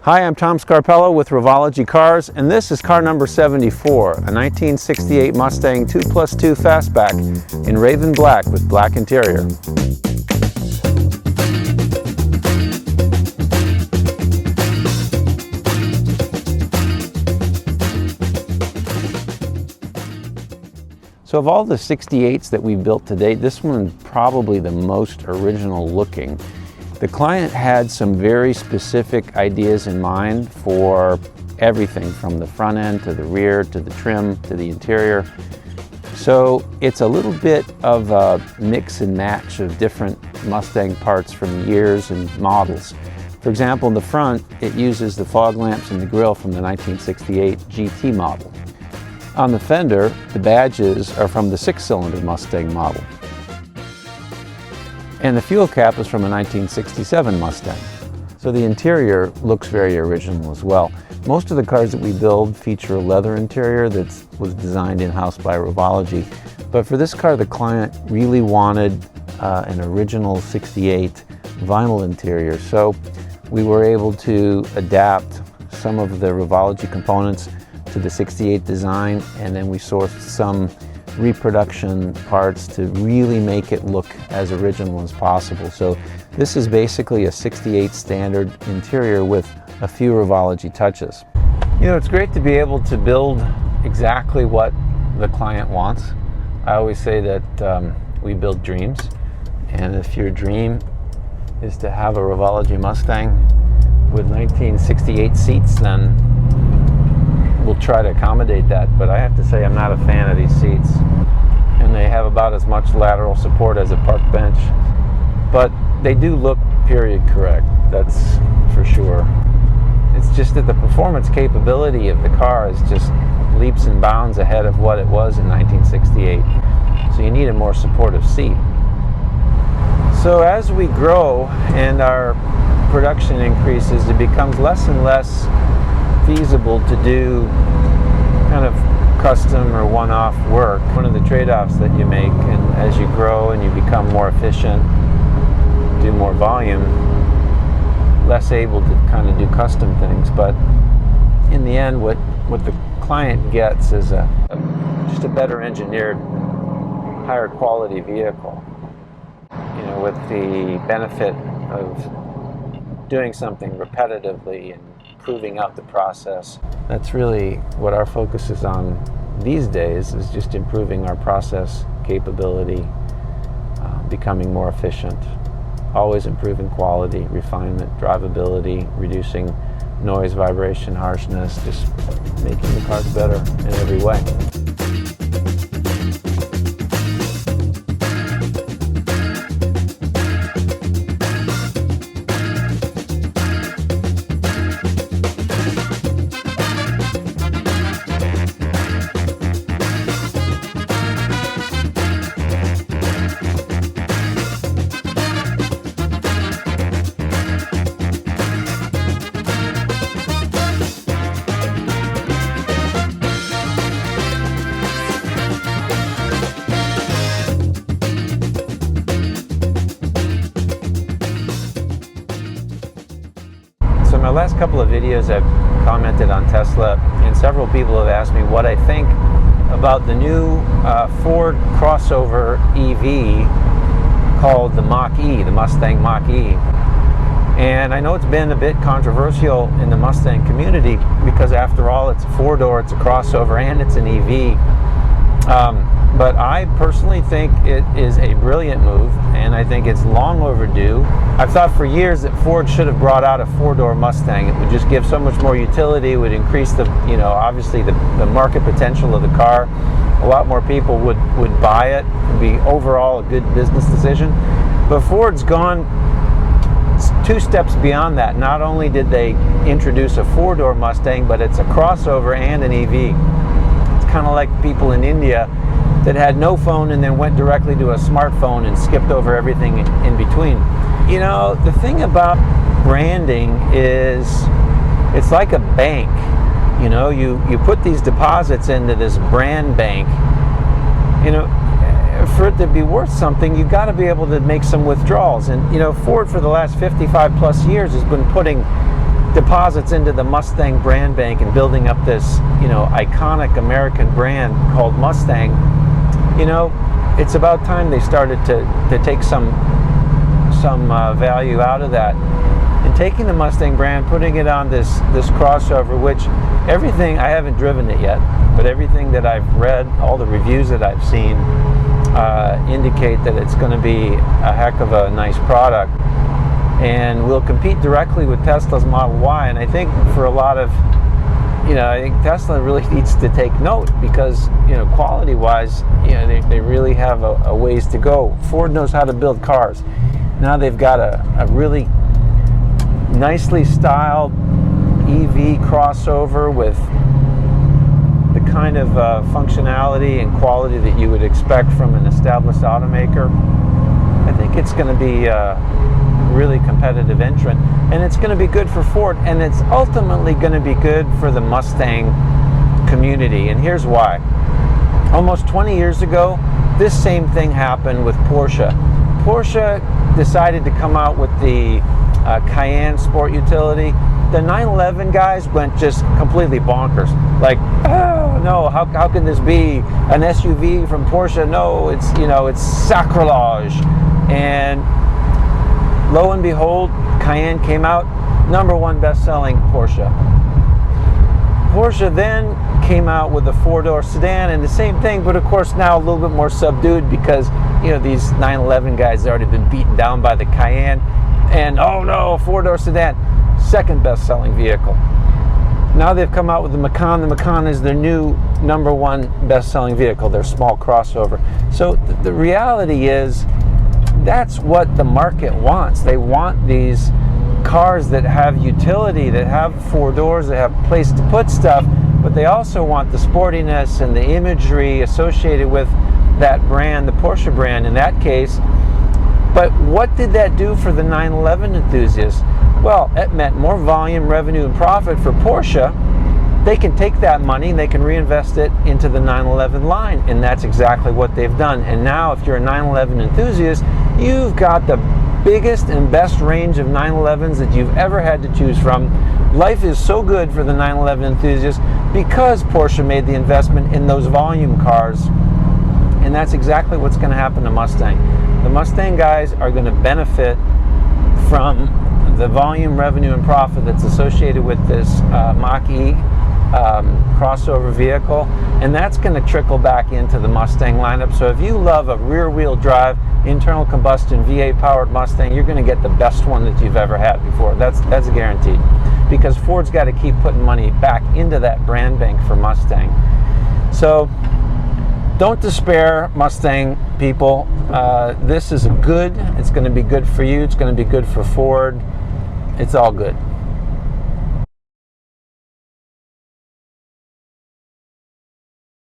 Hi, I'm Tom Scarpello with Revology Cars, and this is car number 74, a 1968 Mustang 2+2 Fastback in Raven Black with black interior. So of all the 68s that we've built to date, this one's probably the most original looking. The client had some very specific ideas in mind for everything from the front end to the rear to the trim to the interior. So it's a little bit of a mix and match of different Mustang parts from years and models. For example, in the front, it uses the fog lamps and the grille from the 1968 GT model. On the fender, the badges are from the 6-cylinder Mustang model. And the fuel cap is from a 1967 Mustang. So the interior looks very original as well. Most of the cars that we build feature a leather interior that was designed in-house by Revology. But for this car, the client really wanted an original 68 vinyl interior. So we were able to adapt some of the Revology components to the 68 design, and then we sourced some reproduction parts to really make it look as original as possible. So this is basically a 68 standard interior with a few Revology touches. You know, it's great to be able to build exactly what the client wants. I always say that we build dreams, and if your dream is to have a Revology Mustang with 1968 seats, then we'll try to accommodate that, but I have to say I'm not a fan of these seats. And they have about as much lateral support as a park bench. But they do look period correct, that's for sure. It's just that the performance capability of the car is just leaps and bounds ahead of what it was in 1968. So you need a more supportive seat. So as we grow and our production increases, it becomes less and less feasible to do kind of custom or one-off work. One of the trade-offs that you make, and as you grow and you become more efficient, do more volume, less able to kind of do custom things. But in the end, what the client gets is just a better engineered, higher quality vehicle. You know, with the benefit of doing something repetitively and proving out the process. That's really what our focus is on these days, is just improving our process capability, becoming more efficient, always improving quality, refinement, drivability, reducing noise, vibration, harshness, just making the cars better in every way. My last couple of videos I've commented on Tesla, and several people have asked me what I think about the new Ford crossover EV called the Mach-E, the Mustang Mach-E. And I know it's been a bit controversial in the Mustang community because after all it's a four-door, it's a crossover, and it's an EV. But I personally think it is a brilliant move, and I think it's long overdue. I've thought for years that Ford should have brought out a four-door Mustang. It would just give so much more utility, it would increase the, obviously the market potential of the car. A lot more people would buy it. It would be overall a good business decision. But Ford's gone two steps beyond that. Not only did they introduce a four-door Mustang, but it's a crossover and an EV. It's kind of like people in India that had no phone and then went directly to a smartphone and skipped over everything in between. You know, the thing about branding is it's like a bank. You know, you put these deposits into this brand bank. You know, for it to be worth something, you've got to be able to make some withdrawals. And, you know, Ford for the last 55 plus years has been putting deposits into the Mustang brand bank and building up this, iconic American brand called Mustang, it's about time they started to take some value out of that. And taking the Mustang brand, putting it on this crossover, which everything, I haven't driven it yet, but everything that I've read, all the reviews that I've seen, indicate that it's going to be a heck of a nice product, and will compete directly with Tesla's Model Y. And I think for a lot of, I think Tesla really needs to take note, because quality-wise, they really have a ways to go. Ford knows how to build cars. Now they've got a really nicely styled EV crossover with the kind of functionality and quality that you would expect from an established automaker. I think it's going to be a really competitive entrant, and it's going to be good for Ford, and it's ultimately going to be good for the Mustang community. And here's why. Almost 20 years ago, this same thing happened with Porsche. Porsche decided to come out with the Cayenne sport utility. The 911 guys went just completely bonkers. Like, oh no, how can this be an SUV from Porsche? No, it's sacrilege. And lo and behold, Cayenne came out, #1 best-selling Porsche. Porsche then came out with a four-door sedan, and the same thing, but of course now a little bit more subdued, because these 911 guys have already been beaten down by the Cayenne, and oh no, four-door sedan, second best-selling vehicle. Now they've come out with the Macan. The Macan is their new #1 best-selling vehicle, their small crossover. So the reality is, that's what the market wants. They want these cars that have utility, that have four doors, that have place to put stuff, but they also want the sportiness and the imagery associated with that brand, the Porsche brand in that case. But what did that do for the 911 enthusiasts? Well, it meant more volume, revenue, and profit for Porsche. They can take that money and they can reinvest it into the 911 line, and that's exactly what they've done. And now if you're a 911 enthusiast, you've got the biggest and best range of 911s that you've ever had to choose from. Life is so good for the 911 enthusiast because Porsche made the investment in those volume cars, and that's exactly what's going to happen to Mustang. The Mustang guys are going to benefit from the volume, revenue, and profit that's associated with this Mach-E crossover vehicle, and that's going to trickle back into the Mustang lineup. So if you love a rear-wheel drive, internal combustion V8 powered Mustang, you're going to get the best one that you've ever had before. That's guaranteed, because Ford's got to keep putting money back into that brand bank for Mustang. So don't despair, Mustang people. This is good. It's going to be good for you. It's going to be good for Ford. It's all good.